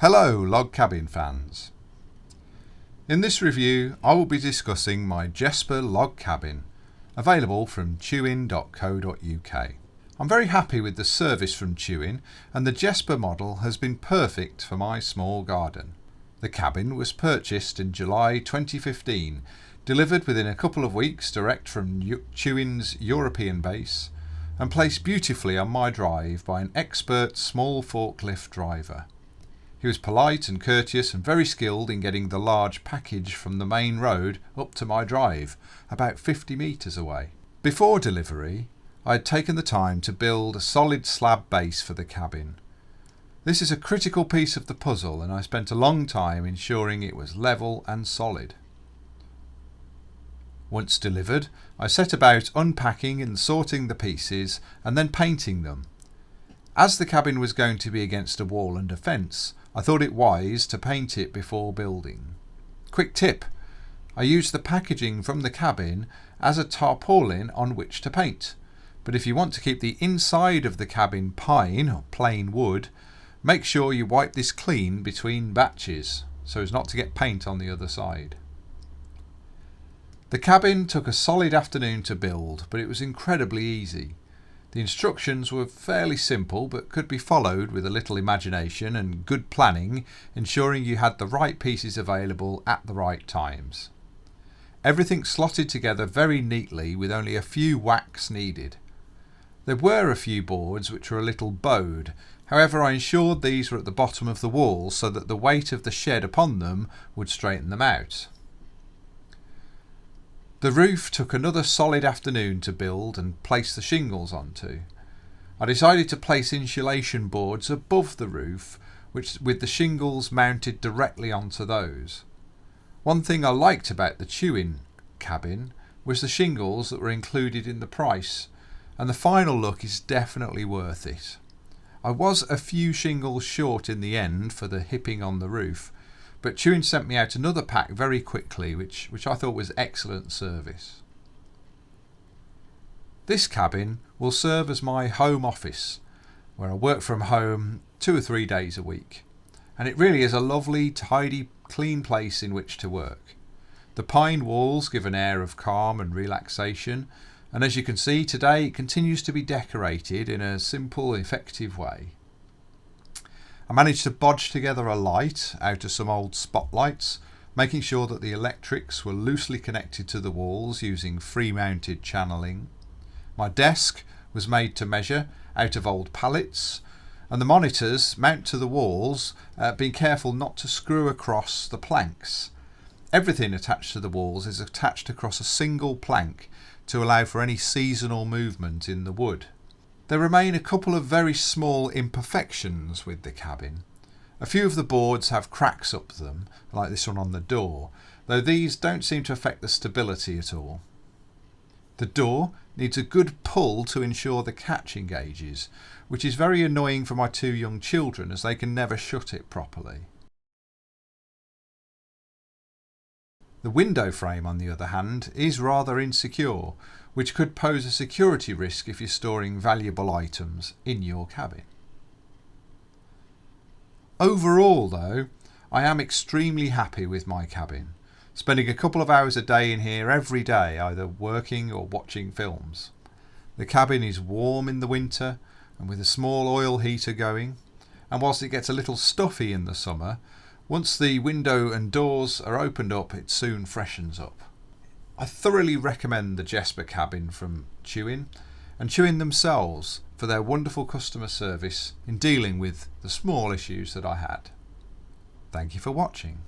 Hello log cabin fans. In this review I will be discussing my Jesper log cabin, available from tuin.co.uk. I'm very happy with the service from Tuin, and the Jesper model has been perfect for my small garden. The cabin was purchased in July 2015, delivered within a couple of weeks direct from Tuin's European base, and placed beautifully on my drive by an expert small forklift driver. He was polite and courteous and very skilled in getting the large package from the main road up to my drive, about 50 metres away. Before delivery, I had taken the time to build a solid slab base for the cabin. This is a critical piece of the puzzle, and I spent a long time ensuring it was level and solid. Once delivered, I set about unpacking and sorting the pieces and then painting them. As the cabin was going to be against a wall and a fence, I thought it wise to paint it before building. Quick tip: I used the packaging from the cabin as a tarpaulin on which to paint, but if you want to keep the inside of the cabin pine or plain wood, make sure you wipe this clean between batches so as not to get paint on the other side. The cabin took a solid afternoon to build, but it was incredibly easy. The instructions were fairly simple but could be followed with a little imagination and good planning, ensuring you had the right pieces available at the right times. Everything slotted together very neatly with only a few whacks needed. There were a few boards which were a little bowed, however I ensured these were at the bottom of the wall so that the weight of the shed upon them would straighten them out. The roof took another solid afternoon to build and place the shingles onto. I decided to place insulation boards above the roof, with the shingles mounted directly onto those. One thing I liked about the Tuin cabin was the shingles that were included in the price, and the final look is definitely worth it. I was a few shingles short in the end for the hipping on the roof, but Tuin sent me out another pack very quickly, which I thought was excellent service. This cabin will serve as my home office, where I work from home 2 or 3 days a week, and it really is a lovely, tidy, clean place in which to work. The pine walls give an air of calm and relaxation, and as you can see today it continues to be decorated in a simple, effective way. I managed to bodge together a light out of some old spotlights, making sure that the electrics were loosely connected to the walls using free-mounted channeling. My desk was made to measure out of old pallets, and the monitors mount to the walls, being careful not to screw across the planks. Everything attached to the walls is attached across a single plank to allow for any seasonal movement in the wood. There remain a couple of very small imperfections with the cabin. A few of the boards have cracks up them, like this one on the door, though these don't seem to affect the stability at all. The door needs a good pull to ensure the catch engages, which is very annoying for my 2 young children as they can never shut it properly. The window frame, on the other hand, is rather insecure, which could pose a security risk if you're storing valuable items in your cabin. Overall though, I am extremely happy with my cabin, spending a couple of hours a day in here every day, either working or watching films. The cabin is warm in the winter and with a small oil heater going, and whilst it gets a little stuffy in the summer, once the window and doors are opened up it soon freshens up. I thoroughly recommend the Jesper cabin from Tuin and Tuin themselves for their wonderful customer service in dealing with the small issues that I had. Thank you for watching.